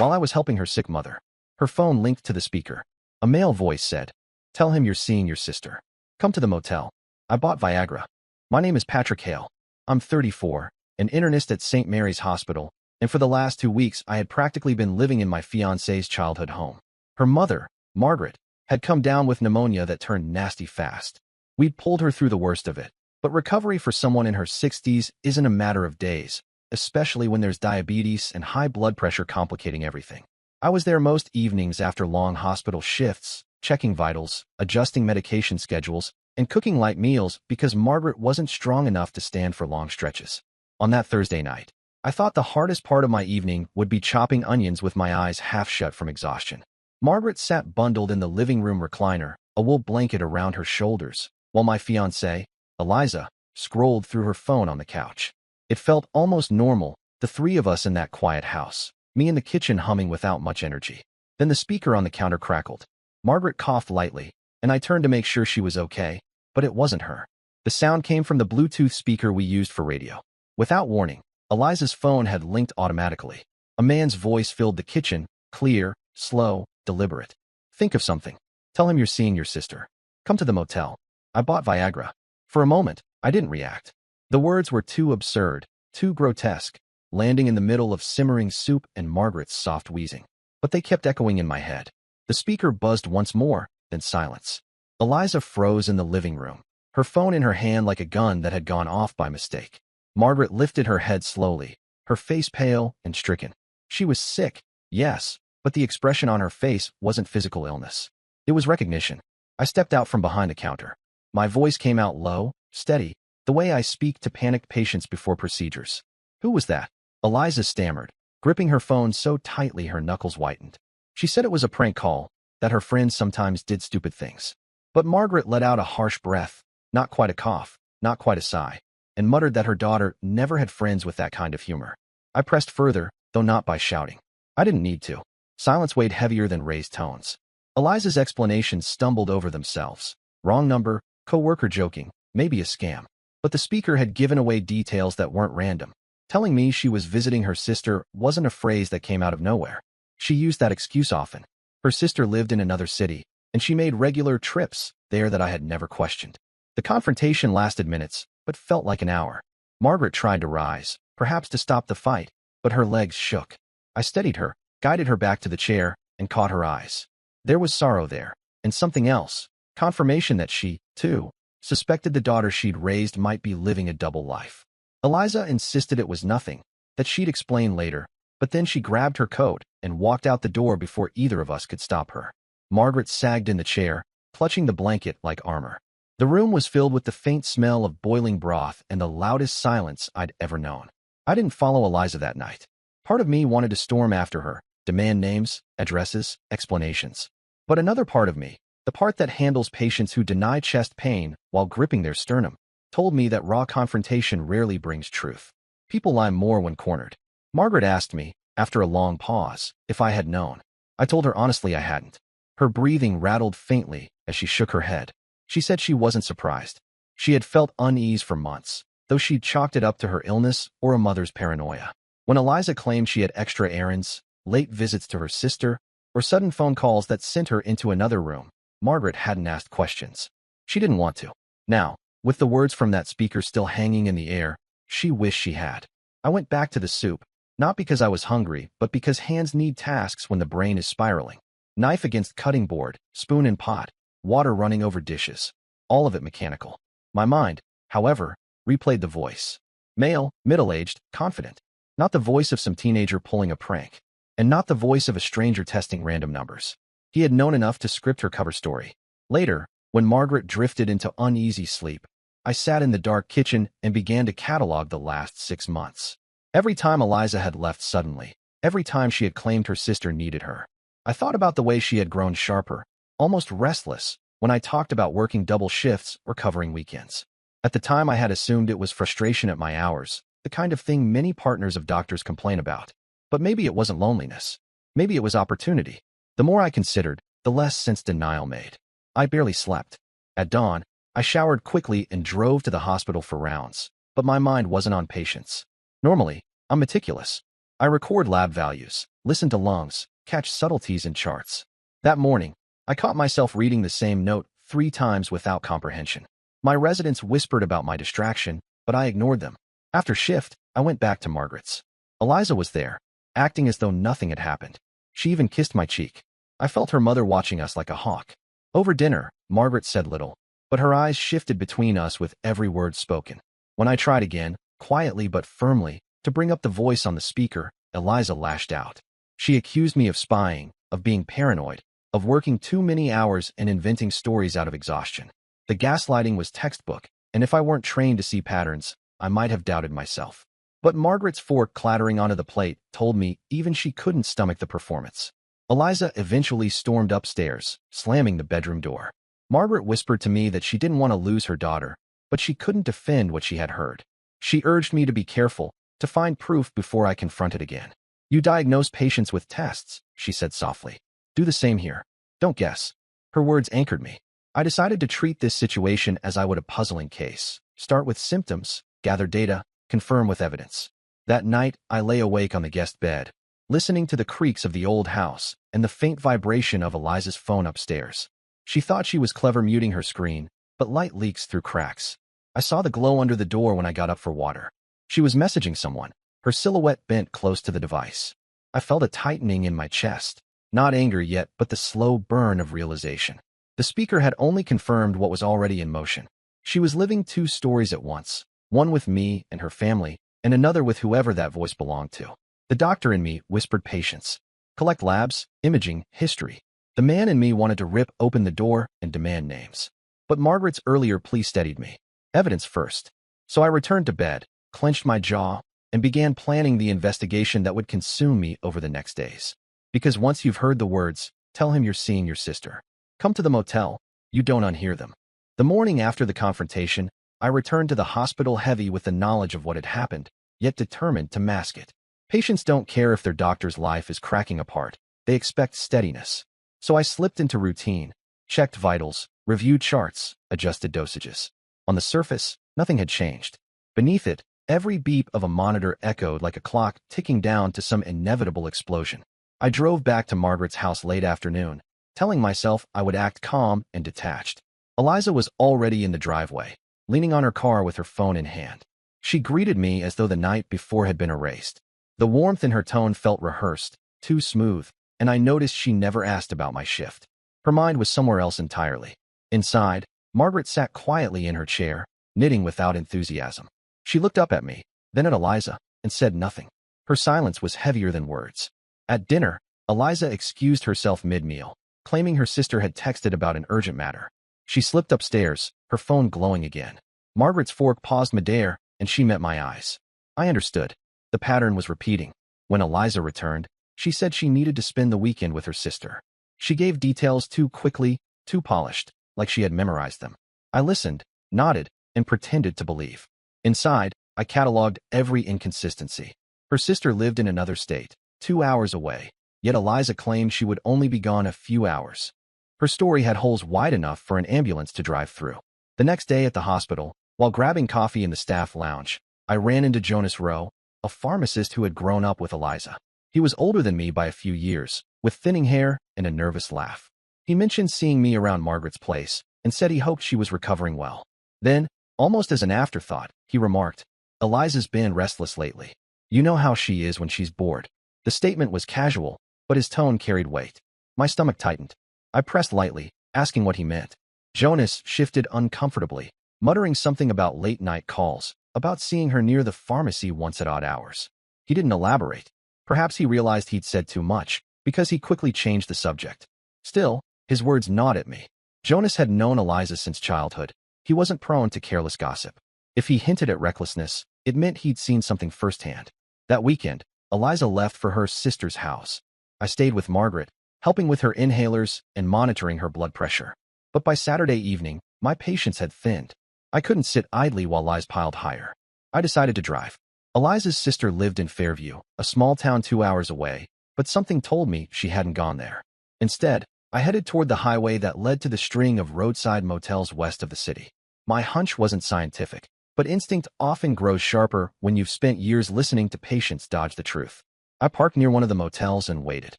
while I was helping her sick mother. Her phone linked to the speaker. A male voice said, "Tell him you're seeing your sister. Come to the motel. I bought Viagra. My name is Patrick Hale. I'm 34, an internist at St. Mary's Hospital, and for the last 2 weeks I had practically been living in my fiancée's childhood home. Her mother, Margaret, had come down with pneumonia that turned nasty fast. We'd pulled her through the worst of it, but recovery for someone in her 60s isn't a matter of days, especially when there's diabetes and high blood pressure complicating everything. I was there most evenings after long hospital shifts, checking vitals, adjusting medication schedules, and cooking light meals because Margaret wasn't strong enough to stand for long stretches. On that Thursday night, I thought the hardest part of my evening would be chopping onions with my eyes half shut from exhaustion. Margaret sat bundled in the living room recliner, a wool blanket around her shoulders, while my fiancée, Eliza, scrolled through her phone on the couch. It felt almost normal, the three of us in that quiet house, me in the kitchen humming without much energy. Then the speaker on the counter crackled. Margaret coughed lightly, and I turned to make sure she was okay, but it wasn't her. The sound came from the Bluetooth speaker we used for radio. Without warning, Eliza's phone had linked automatically. A man's voice filled the kitchen, clear, slow, deliberate. "Think of something. Tell him you're seeing your sister. Come to the motel. I bought Viagra." For a moment, I didn't react. The words were too absurd, too grotesque, landing in the middle of simmering soup and Margaret's soft wheezing. But they kept echoing in my head. The speaker buzzed once more, then silence. Eliza froze in the living room, her phone in her hand like a gun that had gone off by mistake. Margaret lifted her head slowly, her face pale and stricken. She was sick, yes, but the expression on her face wasn't physical illness. It was recognition. I stepped out from behind the counter. My voice came out low, steady, the way I speak to panicked patients before procedures. "Who was that?" Eliza stammered, gripping her phone so tightly her knuckles whitened. She said it was a prank call, that her friends sometimes did stupid things. But Margaret let out a harsh breath, not quite a cough, not quite a sigh, and muttered that her daughter never had friends with that kind of humor. I pressed further, though not by shouting. I didn't need to. Silence weighed heavier than raised tones. Eliza's explanations stumbled over themselves. Wrong number, co-worker joking, maybe a scam. But the speaker had given away details that weren't random. Telling me she was visiting her sister wasn't a phrase that came out of nowhere. She used that excuse often. Her sister lived in another city, and she made regular trips there that I had never questioned. The confrontation lasted minutes, but felt like an hour. Margaret tried to rise, perhaps to stop the fight, but her legs shook. I steadied her, guided her back to the chair, and caught her eyes. There was sorrow there, and something else, confirmation that she, too, suspected the daughter she'd raised might be living a double life. Eliza insisted it was nothing, that she'd explain later, but then she grabbed her coat and walked out the door before either of us could stop her. Margaret sagged in the chair, clutching the blanket like armor. The room was filled with the faint smell of boiling broth and the loudest silence I'd ever known. I didn't follow Eliza that night. Part of me wanted to storm after her, demand names, addresses, explanations. But another part of me, the part that handles patients who deny chest pain while gripping their sternum, told me that raw confrontation rarely brings truth. People lie more when cornered. Margaret asked me, after a long pause, if I had known. I told her honestly I hadn't. Her breathing rattled faintly as she shook her head. She said she wasn't surprised. She had felt unease for months, though she'd chalked it up to her illness or a mother's paranoia. When Eliza claimed she had extra errands, late visits to her sister, or sudden phone calls that sent her into another room, Margaret hadn't asked questions. She didn't want to. Now, with the words from that speaker still hanging in the air, she wished she had. I went back to the soup, not because I was hungry, but because hands need tasks when the brain is spiraling. Knife against cutting board, spoon in pot, water running over dishes. All of it mechanical. My mind, however, replayed the voice. Male, middle-aged, confident. Not the voice of some teenager pulling a prank. And not the voice of a stranger testing random numbers. He had known enough to script her cover story. Later, when Margaret drifted into uneasy sleep, I sat in the dark kitchen and began to catalog the last 6 months. Every time Eliza had left suddenly, every time she had claimed her sister needed her, I thought about the way she had grown sharper, almost restless, when I talked about working double shifts or covering weekends. At the time I had assumed it was frustration at my hours, the kind of thing many partners of doctors complain about. But maybe it wasn't loneliness. Maybe it was opportunity. The more I considered, the less sense denial made. I barely slept. At dawn, I showered quickly and drove to the hospital for rounds, but my mind wasn't on patients. Normally, I'm meticulous. I record lab values, listen to lungs, catch subtleties in charts. That morning, I caught myself reading the same note 3 times without comprehension. My residents whispered about my distraction, but I ignored them. After shift, I went back to Margaret's. Eliza was there, acting as though nothing had happened. She even kissed my cheek. I felt her mother watching us like a hawk. Over dinner, Margaret said little, but her eyes shifted between us with every word spoken. When I tried again, quietly but firmly, to bring up the voice on the speaker, Eliza lashed out. She accused me of spying, of being paranoid, of working too many hours and inventing stories out of exhaustion. The gaslighting was textbook, and if I weren't trained to see patterns, I might have doubted myself. But Margaret's fork clattering onto the plate told me even she couldn't stomach the performance. Eliza eventually stormed upstairs, slamming the bedroom door. Margaret whispered to me that she didn't want to lose her daughter, but she couldn't defend what she had heard. She urged me to be careful, to find proof before I confronted again. You diagnose patients with tests, she said softly. Do the same here. Don't guess. Her words anchored me. I decided to treat this situation as I would a puzzling case. Start with symptoms, gather data, confirm with evidence. That night, I lay awake on the guest bed, listening to the creaks of the old house and the faint vibration of Eliza's phone upstairs. She thought she was clever muting her screen, but light leaks through cracks. I saw the glow under the door when I got up for water. She was messaging someone, her silhouette bent close to the device. I felt a tightening in my chest, not anger yet, but the slow burn of realization. The speaker had only confirmed what was already in motion. She was living 2 stories at once, one with me and her family, and another with whoever that voice belonged to. The doctor in me whispered patience. Collect labs, imaging, history. The man in me wanted to rip open the door and demand names. But Margaret's earlier plea steadied me. Evidence first. So I returned to bed, clenched my jaw, and began planning the investigation that would consume me over the next days. Because once you've heard the words, tell him you're seeing your sister, come to the motel, you don't unhear them. The morning after the confrontation, I returned to the hospital heavy with the knowledge of what had happened, yet determined to mask it. Patients don't care if their doctor's life is cracking apart. They expect steadiness. So I slipped into routine, checked vitals, reviewed charts, adjusted dosages. On the surface, nothing had changed. Beneath it, every beep of a monitor echoed like a clock ticking down to some inevitable explosion. I drove back to Margaret's house late afternoon, telling myself I would act calm and detached. Eliza was already in the driveway, leaning on her car with her phone in hand. She greeted me as though the night before had been erased. The warmth in her tone felt rehearsed, too smooth, and I noticed she never asked about my shift. Her mind was somewhere else entirely. Inside, Margaret sat quietly in her chair, knitting without enthusiasm. She looked up at me, then at Eliza, and said nothing. Her silence was heavier than words. At dinner, Eliza excused herself mid-meal, claiming her sister had texted about an urgent matter. She slipped upstairs, her phone glowing again. Margaret's fork paused midair, and she met my eyes. I understood. The pattern was repeating. When Eliza returned, she said she needed to spend the weekend with her sister. She gave details too quickly, too polished, like she had memorized them. I listened, nodded, and pretended to believe. Inside, I cataloged every inconsistency. Her sister lived in another state, 2 hours away, yet Eliza claimed she would only be gone a few hours. Her story had holes wide enough for an ambulance to drive through. The next day at the hospital, while grabbing coffee in the staff lounge, I ran into Jonas Rowe, a pharmacist who had grown up with Eliza. He was older than me by a few years, with thinning hair and a nervous laugh. He mentioned seeing me around Margaret's place and said he hoped she was recovering well. Then, almost as an afterthought, he remarked, "Eliza's been restless lately. You know how she is when she's bored." The statement was casual, but his tone carried weight. My stomach tightened. I pressed lightly, asking what he meant. Jonas shifted uncomfortably, muttering something about late-night calls, about seeing her near the pharmacy once at odd hours. He didn't elaborate. Perhaps he realized he'd said too much, because he quickly changed the subject. Still, his words gnawed at me. Jonas had known Eliza since childhood. He wasn't prone to careless gossip. If he hinted at recklessness, it meant he'd seen something firsthand. That weekend, Eliza left for her sister's house. I stayed with Margaret, helping with her inhalers and monitoring her blood pressure. But by Saturday evening, my patience had thinned. I couldn't sit idly while lies piled higher. I decided to drive. Eliza's sister lived in Fairview, a small town 2 hours away, but something told me she hadn't gone there. Instead, I headed toward the highway that led to the string of roadside motels west of the city. My hunch wasn't scientific, but instinct often grows sharper when you've spent years listening to patients dodge the truth. I parked near one of the motels and waited.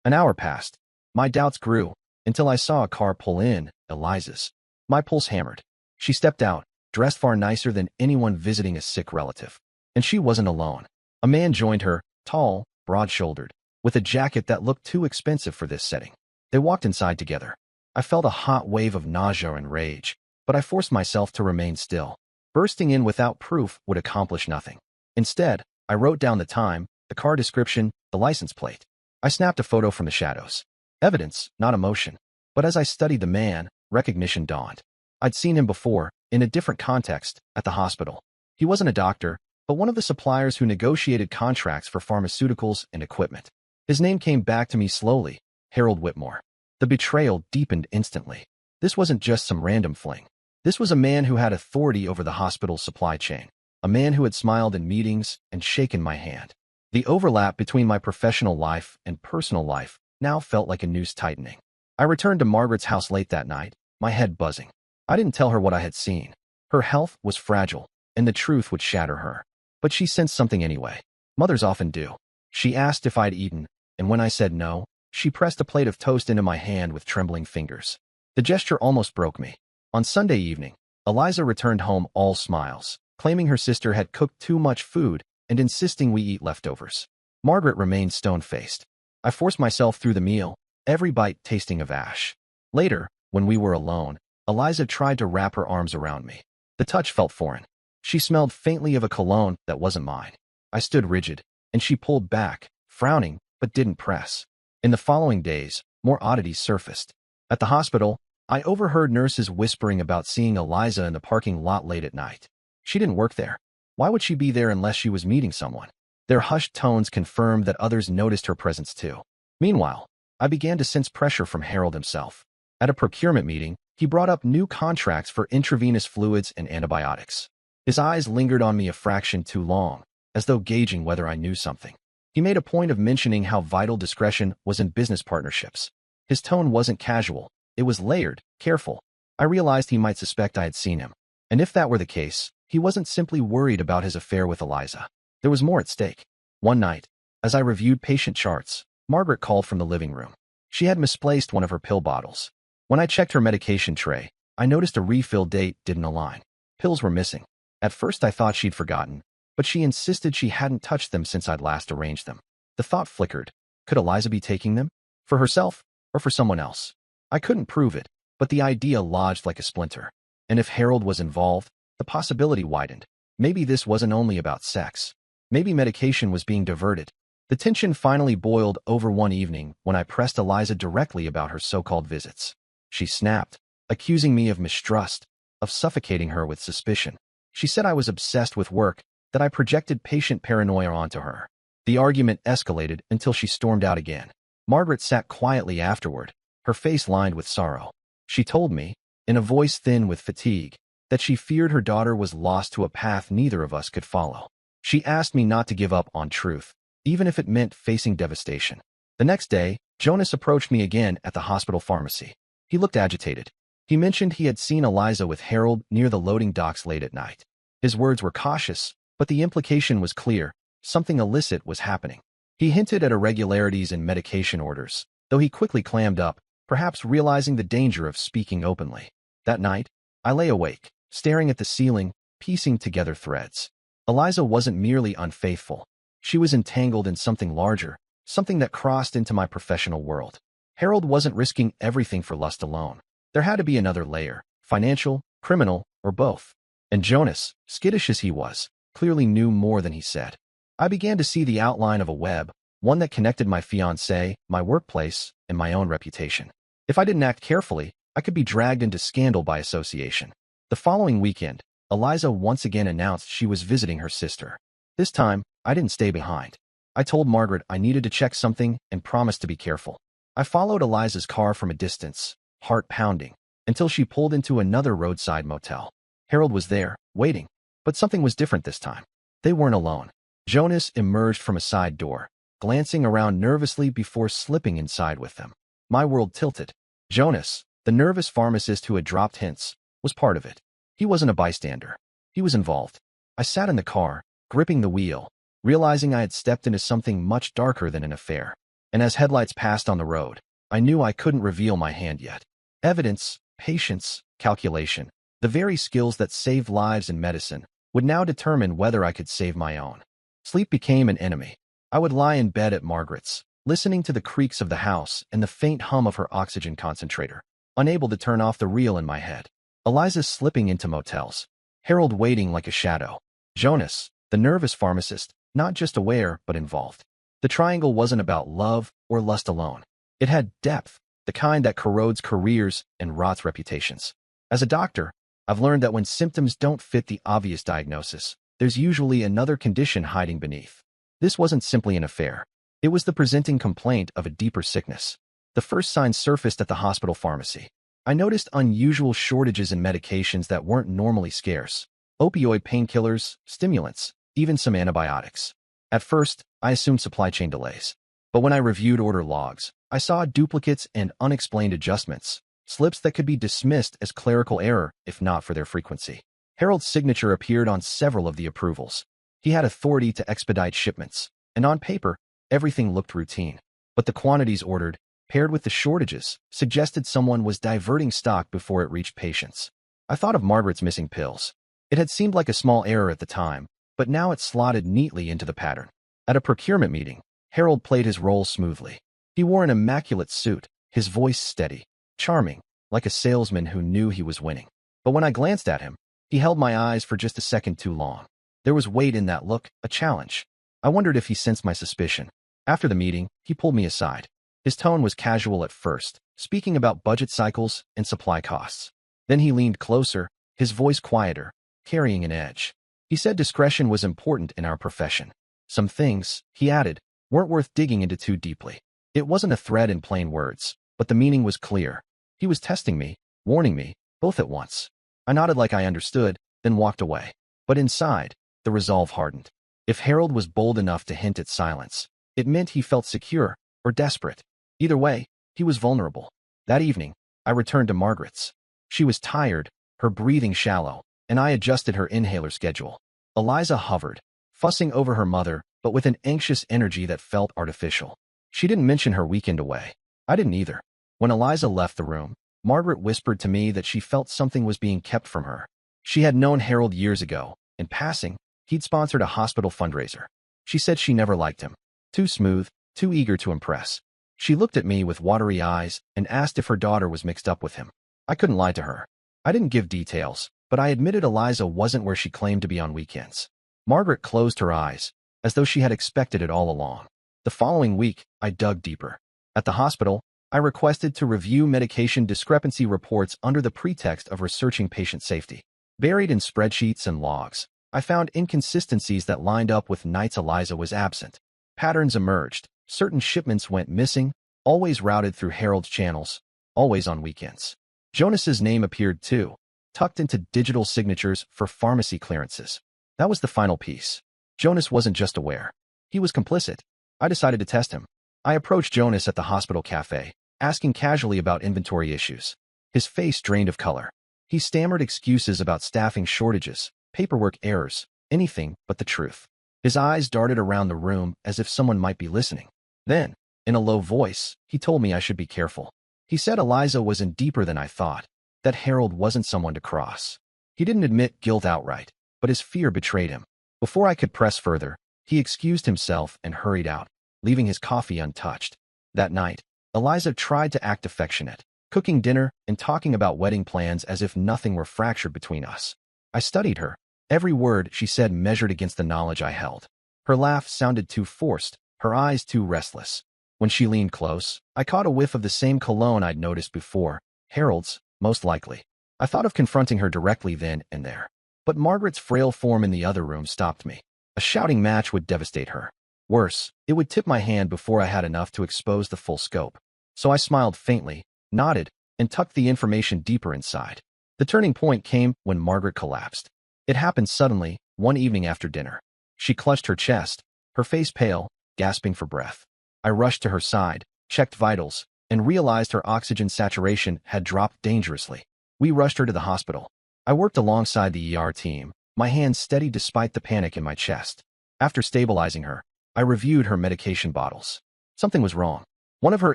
An hour passed. My doubts grew until I saw a car pull in, Eliza's. My pulse hammered. She stepped out, dressed far nicer than anyone visiting a sick relative. And she wasn't alone. A man joined her, tall, broad-shouldered, with a jacket that looked too expensive for this setting. They walked inside together. I felt a hot wave of nausea and rage, but I forced myself to remain still. Bursting in without proof would accomplish nothing. Instead, I wrote down the time, the car description, the license plate. I snapped a photo from the shadows. Evidence, not emotion. But as I studied the man, recognition dawned. I'd seen him before, in a different context, at the hospital. He wasn't a doctor, but one of the suppliers who negotiated contracts for pharmaceuticals and equipment. His name came back to me slowly, Harold Whitmore. The betrayal deepened instantly. This wasn't just some random fling. This was a man who had authority over the hospital's supply chain. A man who had smiled in meetings and shaken my hand. The overlap between my professional life and personal life now felt like a noose tightening. I returned to Margaret's house late that night, my head buzzing. I didn't tell her what I had seen. Her health was fragile, and the truth would shatter her. But she sensed something anyway. Mothers often do. She asked if I'd eaten, and when I said no, she pressed a plate of toast into my hand with trembling fingers. The gesture almost broke me. On Sunday evening, Eliza returned home all smiles, claiming her sister had cooked too much food and insisting we eat leftovers. Margaret remained stone-faced. I forced myself through the meal, every bite tasting of ash. Later, when we were alone, Eliza tried to wrap her arms around me. The touch felt foreign. She smelled faintly of a cologne that wasn't mine. I stood rigid, and she pulled back, frowning, but didn't press. In the following days, more oddities surfaced. At the hospital, I overheard nurses whispering about seeing Eliza in the parking lot late at night. She didn't work there. Why would she be there unless she was meeting someone? Their hushed tones confirmed that others noticed her presence too. Meanwhile, I began to sense pressure from Harold himself. At a procurement meeting, he brought up new contracts for intravenous fluids and antibiotics. His eyes lingered on me a fraction too long, as though gauging whether I knew something. He made a point of mentioning how vital discretion was in business partnerships. His tone wasn't casual. It was layered, careful. I realized he might suspect I had seen him. And if that were the case, he wasn't simply worried about his affair with Eliza. There was more at stake. One night, as I reviewed patient charts, Margaret called from the living room. She had misplaced one of her pill bottles. When I checked her medication tray, I noticed a refill date didn't align. Pills were missing. At first I thought she'd forgotten, but she insisted she hadn't touched them since I'd last arranged them. The thought flickered. Could Eliza be taking them? For herself, or for someone else? I couldn't prove it, but the idea lodged like a splinter. And if Harold was involved, the possibility widened. Maybe this wasn't only about sex. Maybe medication was being diverted. The tension finally boiled over one evening when I pressed Eliza directly about her so-called visits. She snapped, accusing me of mistrust, of suffocating her with suspicion. She said I was obsessed with work, that I projected patient paranoia onto her. The argument escalated until she stormed out again. Margaret sat quietly afterward, her face lined with sorrow. She told me, in a voice thin with fatigue, that she feared her daughter was lost to a path neither of us could follow. She asked me not to give up on truth, even if it meant facing devastation. The next day, Jonas approached me again at the hospital pharmacy. He looked agitated. He mentioned he had seen Eliza with Harold near the loading docks late at night. His words were cautious, but the implication was clear. Something illicit was happening. He hinted at irregularities in medication orders, though he quickly clammed up, perhaps realizing the danger of speaking openly. That night, I lay awake, staring at the ceiling, piecing together threads. Eliza wasn't merely unfaithful. She was entangled in something larger, something that crossed into my professional world. Harold wasn't risking everything for lust alone. There had to be another layer, financial, criminal, or both. And Jonas, skittish as he was, clearly knew more than he said. I began to see the outline of a web, one that connected my fiancée, my workplace, and my own reputation. If I didn't act carefully, I could be dragged into scandal by association. The following weekend, Eliza once again announced she was visiting her sister. This time, I didn't stay behind. I told Margaret I needed to check something and promised to be careful. I followed Eliza's car from a distance, heart pounding, until she pulled into another roadside motel. Harold was there, waiting, but something was different this time. They weren't alone. Jonas emerged from a side door, glancing around nervously before slipping inside with them. My world tilted. Jonas, the nervous pharmacist who had dropped hints, was part of it. He wasn't a bystander. He was involved. I sat in the car, gripping the wheel, realizing I had stepped into something much darker than an affair. And as headlights passed on the road, I knew I couldn't reveal my hand yet. Evidence, patience, calculation, the very skills that saved lives in medicine, would now determine whether I could save my own. Sleep became an enemy. I would lie in bed at Margaret's, listening to the creaks of the house and the faint hum of her oxygen concentrator, unable to turn off the reel in my head. Eliza slipping into motels. Harold waiting like a shadow. Jonas, the nervous pharmacist, not just aware but involved. The triangle wasn't about love or lust alone. It had depth, the kind that corrodes careers and rots reputations. As a doctor, I've learned that when symptoms don't fit the obvious diagnosis, there's usually another condition hiding beneath. This wasn't simply an affair. It was the presenting complaint of a deeper sickness. The first signs surfaced at the hospital pharmacy. I noticed unusual shortages in medications that weren't normally scarce. Opioid painkillers, stimulants, even some antibiotics. At first, I assumed supply chain delays. But when I reviewed order logs, I saw duplicates and unexplained adjustments, slips that could be dismissed as clerical error if not for their frequency. Harold's signature appeared on several of the approvals. He had authority to expedite shipments, and on paper, everything looked routine. But the quantities ordered, paired with the shortages, suggested someone was diverting stock before it reached patients. I thought of Margaret's missing pills. It had seemed like a small error at the time, but now it slotted neatly into the pattern. At a procurement meeting, Harold played his role smoothly. He wore an immaculate suit, his voice steady, charming, like a salesman who knew he was winning. But when I glanced at him, he held my eyes for just a second too long. There was weight in that look, a challenge. I wondered if he sensed my suspicion. After the meeting, he pulled me aside. His tone was casual at first, speaking about budget cycles and supply costs. Then he leaned closer, his voice quieter, carrying an edge. He said discretion was important in our profession. Some things, he added, weren't worth digging into too deeply. It wasn't a threat in plain words, but the meaning was clear. He was testing me, warning me, both at once. I nodded like I understood, then walked away. But inside, the resolve hardened. If Harold was bold enough to hint at silence, it meant he felt secure or desperate. Either way, he was vulnerable. That evening, I returned to Margaret's. She was tired, her breathing shallow, and I adjusted her inhaler schedule. Eliza hovered, fussing over her mother, but with an anxious energy that felt artificial. She didn't mention her weekend away. I didn't either. When Eliza left the room, Margaret whispered to me that she felt something was being kept from her. She had known Harold years ago. In passing, he'd sponsored a hospital fundraiser. She said she never liked him. Too smooth, too eager to impress. She looked at me with watery eyes and asked if her daughter was mixed up with him. I couldn't lie to her. I didn't give details, but I admitted Eliza wasn't where she claimed to be on weekends. Margaret closed her eyes, as though she had expected it all along. The following week, I dug deeper. At the hospital, I requested to review medication discrepancy reports under the pretext of researching patient safety. Buried in spreadsheets and logs, I found inconsistencies that lined up with nights Eliza was absent. Patterns emerged. Certain shipments went missing, always routed through Harold's channels, always on weekends. Jonas's name appeared too, tucked into digital signatures for pharmacy clearances. That was the final piece. Jonas wasn't just aware. He was complicit. I decided to test him. I approached Jonas at the hospital cafe, asking casually about inventory issues. His face drained of color. He stammered excuses about staffing shortages, paperwork errors, anything but the truth. His eyes darted around the room as if someone might be listening. Then, in a low voice, he told me I should be careful. He said Eliza was in deeper than I thought, that Harold wasn't someone to cross. He didn't admit guilt outright, but his fear betrayed him. Before I could press further, he excused himself and hurried out, leaving his coffee untouched. That night, Eliza tried to act affectionate, cooking dinner and talking about wedding plans as if nothing were fractured between us. I studied her. Every word she said measured against the knowledge I held. Her laugh sounded too forced, her eyes too restless. When she leaned close, I caught a whiff of the same cologne I'd noticed before, Harold's, most likely. I thought of confronting her directly then and there. But Margaret's frail form in the other room stopped me. A shouting match would devastate her. Worse, it would tip my hand before I had enough to expose the full scope. So I smiled faintly, nodded, and tucked the information deeper inside. The turning point came when Margaret collapsed. It happened suddenly, one evening after dinner. She clutched her chest, her face pale, gasping for breath. I rushed to her side, checked vitals, and realized her oxygen saturation had dropped dangerously. We rushed her to the hospital. I worked alongside the ER team, my hands steady despite the panic in my chest. After stabilizing her, I reviewed her medication bottles. Something was wrong. One of her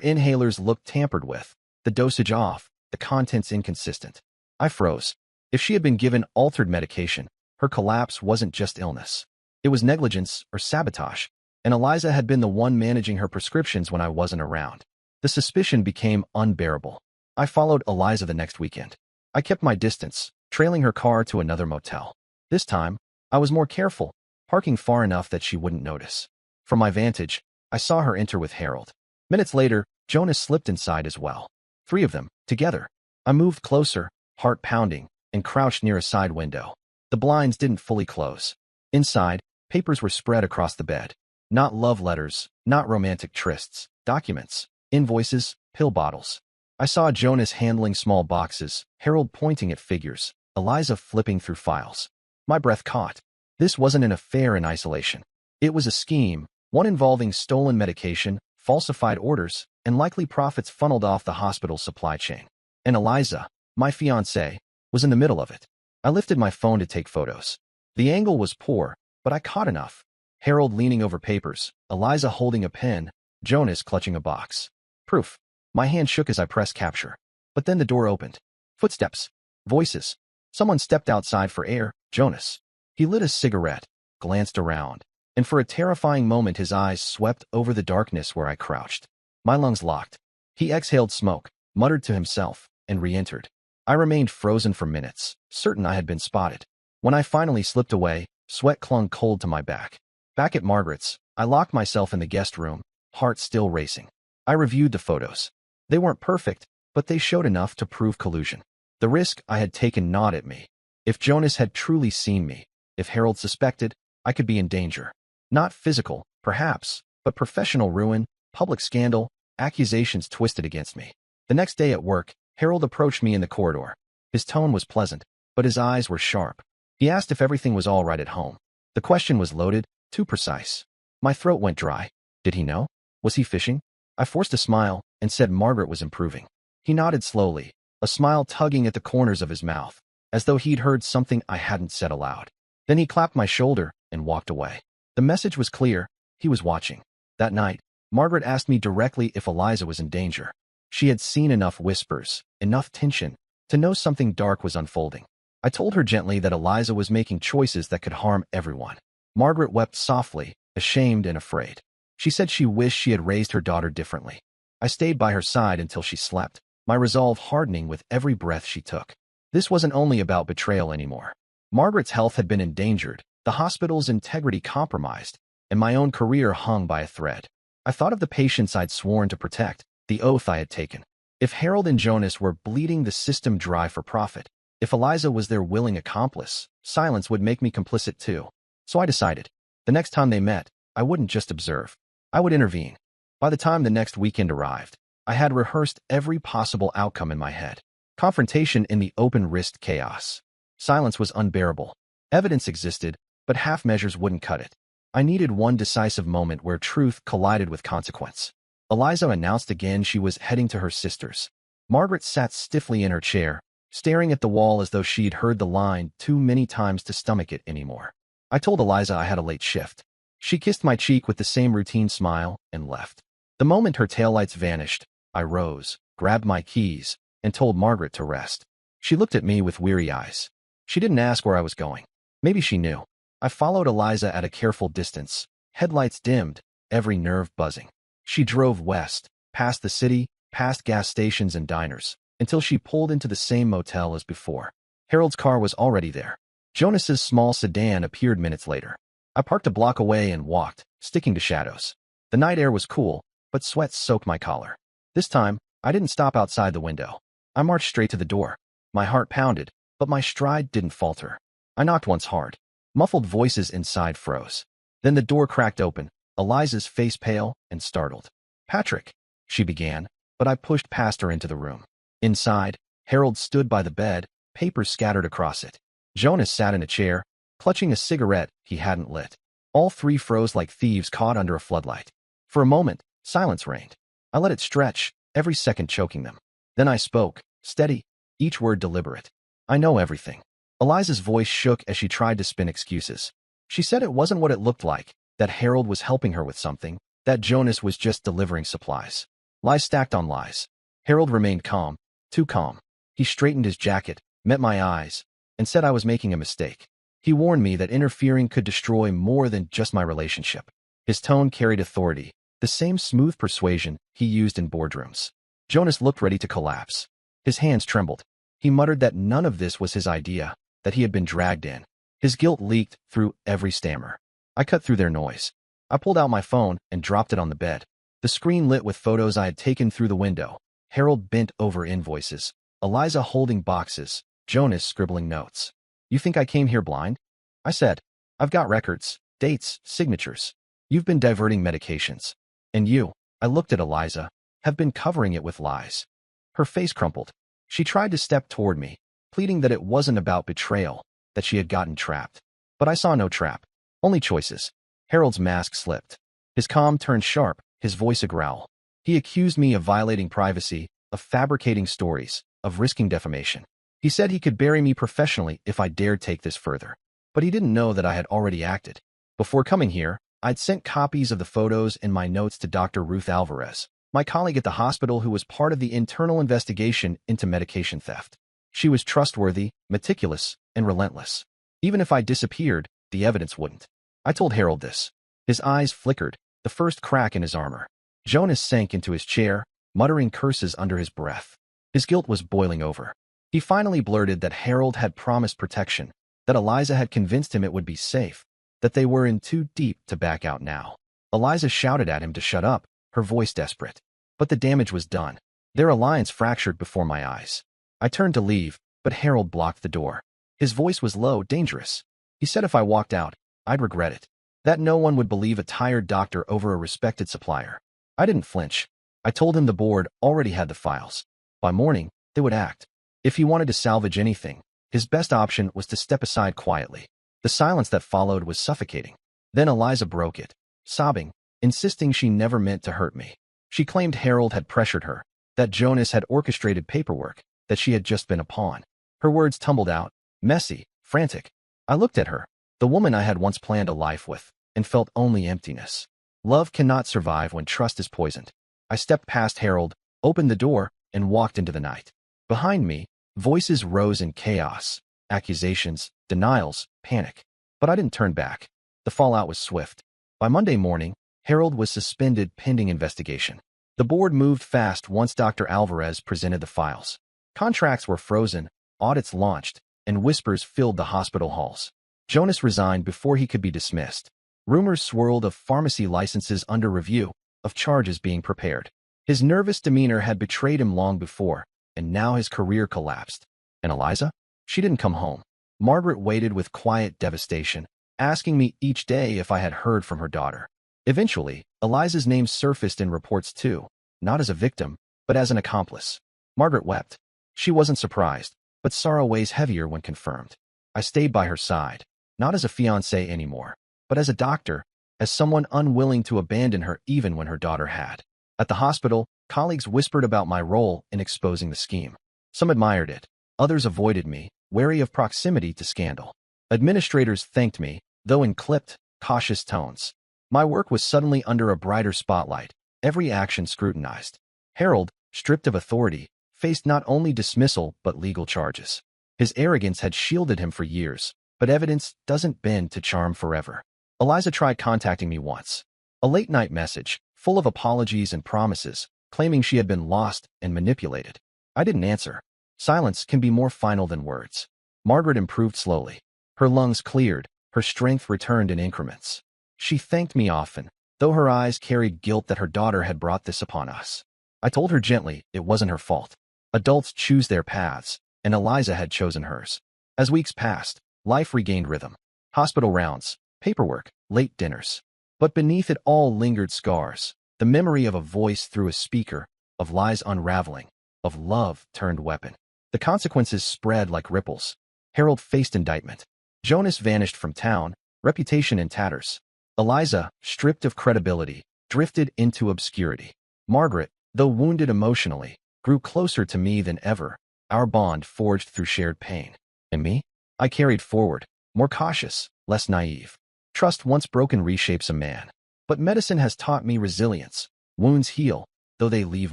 inhalers looked tampered with, the dosage off, the contents inconsistent. I froze. If she had been given altered medication, her collapse wasn't just illness. It was negligence or sabotage, and Eliza had been the one managing her prescriptions when I wasn't around. The suspicion became unbearable. I followed Eliza the next weekend. I kept my distance, trailing her car to another motel. This time, I was more careful, parking far enough that she wouldn't notice. From my vantage, I saw her enter with Harold. Minutes later, Jonas slipped inside as well. 3 of them, together. I moved closer, heart pounding, and crouched near a side window. The blinds didn't fully close. Inside, papers were spread across the bed. Not love letters, not romantic trysts, documents, invoices, pill bottles. I saw Jonas handling small boxes, Harold pointing at figures, Eliza flipping through files. My breath caught. This wasn't an affair in isolation. It was a scheme, one involving stolen medication, falsified orders, and likely profits funneled off the hospital's supply chain. And Eliza, my fiancée, was in the middle of it. I lifted my phone to take photos. The angle was poor, but I caught enough. Harold leaning over papers, Eliza holding a pen, Jonas clutching a box. Proof. My hand shook as I pressed capture. But then the door opened. Footsteps. Voices. Someone stepped outside for air. Jonas. He lit a cigarette, glanced around, and for a terrifying moment his eyes swept over the darkness where I crouched. My lungs locked. He exhaled smoke, muttered to himself, and re-entered. I remained frozen for minutes, certain I had been spotted. When I finally slipped away, sweat clung cold to my back. Back at Margaret's, I locked myself in the guest room, heart still racing. I reviewed the photos. They weren't perfect, but they showed enough to prove collusion. The risk I had taken gnawed at me. If Jonas had truly seen me, if Harold suspected, I could be in danger. Not physical, perhaps, but professional ruin, public scandal, accusations twisted against me. The next day at work, Harold approached me in the corridor. His tone was pleasant, but his eyes were sharp. He asked if everything was all right at home. The question was loaded, too precise. My throat went dry. Did he know? Was he fishing? I forced a smile and said Margaret was improving. He nodded slowly, a smile tugging at the corners of his mouth, as though he'd heard something I hadn't said aloud. Then he clapped my shoulder and walked away. The message was clear. He was watching. That night, Margaret asked me directly if Eliza was in danger. She had seen enough whispers, enough tension, to know something dark was unfolding. I told her gently that Eliza was making choices that could harm everyone. Margaret wept softly, ashamed and afraid. She said she wished she had raised her daughter differently. I stayed by her side until she slept, my resolve hardening with every breath she took. This wasn't only about betrayal anymore. Margaret's health had been endangered, the hospital's integrity compromised, and my own career hung by a thread. I thought of the patients I'd sworn to protect, the oath I had taken. If Harold and Jonas were bleeding the system dry for profit, if Eliza was their willing accomplice, silence would make me complicit too. So I decided, the next time they met, I wouldn't just observe. I would intervene. By the time the next weekend arrived, I had rehearsed every possible outcome in my head. Confrontation in the open risked chaos. Silence was unbearable. Evidence existed, but half measures wouldn't cut it. I needed one decisive moment where truth collided with consequence. Eliza announced again she was heading to her sister's. Margaret sat stiffly in her chair, staring at the wall as though she'd heard the line too many times to stomach it anymore. I told Eliza I had a late shift. She kissed my cheek with the same routine smile and left. The moment her taillights vanished, I rose, grabbed my keys, and told Margaret to rest. She looked at me with weary eyes. She didn't ask where I was going. Maybe she knew. I followed Eliza at a careful distance, headlights dimmed, every nerve buzzing. She drove west, past the city, past gas stations and diners, until she pulled into the same motel as before. Harold's car was already there. Jonas's small sedan appeared minutes later. I parked a block away and walked, sticking to shadows. The night air was cool, but sweat soaked my collar. This time, I didn't stop outside the window. I marched straight to the door. My heart pounded, but my stride didn't falter. I knocked once hard. Muffled voices inside froze. Then the door cracked open, Eliza's face pale and startled. "Patrick," she began, but I pushed past her into the room. Inside, Harold stood by the bed, papers scattered across it. Jonas sat in a chair, clutching a cigarette he hadn't lit. All 3 froze like thieves caught under a floodlight. For a moment, silence reigned. I let it stretch, every second choking them. Then I spoke, steady, each word deliberate. "I know everything." Eliza's voice shook as she tried to spin excuses. She said it wasn't what it looked like, that Harold was helping her with something, that Jonas was just delivering supplies. Lies stacked on lies. Harold remained calm, too calm. He straightened his jacket, met my eyes, and said I was making a mistake. He warned me that interfering could destroy more than just my relationship. His tone carried authority, the same smooth persuasion he used in boardrooms. Jonas looked ready to collapse. His hands trembled. He muttered that none of this was his idea, that he had been dragged in. His guilt leaked through every stammer. I cut through their noise. I pulled out my phone and dropped it on the bed. The screen lit with photos I had taken through the window. Harold bent over invoices, Eliza holding boxes, Jonas scribbling notes. "You think I came here blind?" I said. "I've got records, dates, signatures. You've been diverting medications. And you," I looked at Eliza, "have been covering it with lies." Her face crumpled. She tried to step toward me, pleading that it wasn't about betrayal, that she had gotten trapped. But I saw no trap, only choices. Harold's mask slipped. His calm turned sharp, his voice a growl. He accused me of violating privacy, of fabricating stories, of risking defamation. He said he could bury me professionally if I dared take this further. But he didn't know that I had already acted. Before coming here, I'd sent copies of the photos and my notes to Dr. Ruth Alvarez, my colleague at the hospital who was part of the internal investigation into medication theft. She was trustworthy, meticulous, and relentless. Even if I disappeared, the evidence wouldn't. I told Harold this. His eyes flickered, the first crack in his armor. Jonas sank into his chair, muttering curses under his breath. His guilt was boiling over. He finally blurted that Harold had promised protection, that Eliza had convinced him it would be safe, that they were in too deep to back out now. Eliza shouted at him to shut up, her voice desperate. But the damage was done. Their alliance fractured before my eyes. I turned to leave, but Harold blocked the door. His voice was low, dangerous. He said if I walked out, I'd regret it. That no one would believe a tired doctor over a respected supplier. I didn't flinch. I told him the board already had the files. By morning, they would act. If he wanted to salvage anything, his best option was to step aside quietly. The silence that followed was suffocating. Then Eliza broke it, sobbing, insisting she never meant to hurt me. She claimed Harold had pressured her, that Jonas had orchestrated paperwork, that she had just been a pawn. Her words tumbled out, messy, frantic. I looked at her, the woman I had once planned a life with, and felt only emptiness. Love cannot survive when trust is poisoned. I stepped past Harold, opened the door, and walked into the night. Behind me, voices rose in chaos, accusations, denials, panic. But I didn't turn back. The fallout was swift. By Monday morning, Harold was suspended pending investigation. The board moved fast once Dr. Alvarez presented the files. Contracts were frozen, audits launched, and whispers filled the hospital halls. Jonas resigned before he could be dismissed. Rumors swirled of pharmacy licenses under review, of charges being prepared. His nervous demeanor had betrayed him long before, and now his career collapsed. And Eliza? She didn't come home. Margaret waited with quiet devastation, asking me each day if I had heard from her daughter. Eventually, Eliza's name surfaced in reports too, not as a victim, but as an accomplice. Margaret wept. She wasn't surprised, but sorrow weighs heavier when confirmed. I stayed by her side, not as a fiancé anymore, but as a doctor, as someone unwilling to abandon her even when her daughter had. At the hospital, colleagues whispered about my role in exposing the scheme. Some admired it, others avoided me, wary of proximity to scandal. Administrators thanked me, though in clipped, cautious tones. My work was suddenly under a brighter spotlight, every action scrutinized. Harold, stripped of authority, faced not only dismissal but legal charges. His arrogance had shielded him for years, but evidence doesn't bend to charm forever. Eliza tried contacting me once. A late-night message, full of apologies and promises, claiming she had been lost and manipulated. I didn't answer. Silence can be more final than words. Margaret improved slowly. Her lungs cleared, her strength returned in increments. She thanked me often, though her eyes carried guilt that her daughter had brought this upon us. I told her gently it wasn't her fault. Adults choose their paths, and Eliza had chosen hers. As weeks passed, life regained rhythm. Hospital rounds, paperwork, late dinners. But beneath it all lingered scars, the memory of a voice through a speaker, of lies unraveling, of love turned weapon. The consequences spread like ripples. Harold faced indictment. Jonas vanished from town, reputation in tatters. Eliza, stripped of credibility, drifted into obscurity. Margaret, though wounded emotionally, grew closer to me than ever, our bond forged through shared pain. And me? I carried forward, more cautious, less naive. Trust once broken reshapes a man. But medicine has taught me resilience. Wounds heal, though they leave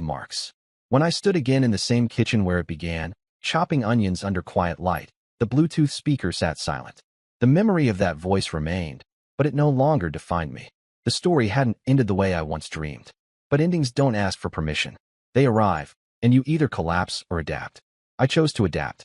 marks. When I stood again in the same kitchen where it began, chopping onions under quiet light, the Bluetooth speaker sat silent. The memory of that voice remained, but it no longer defined me. The story hadn't ended the way I once dreamed. But endings don't ask for permission. They arrive, and you either collapse or adapt. I chose to adapt.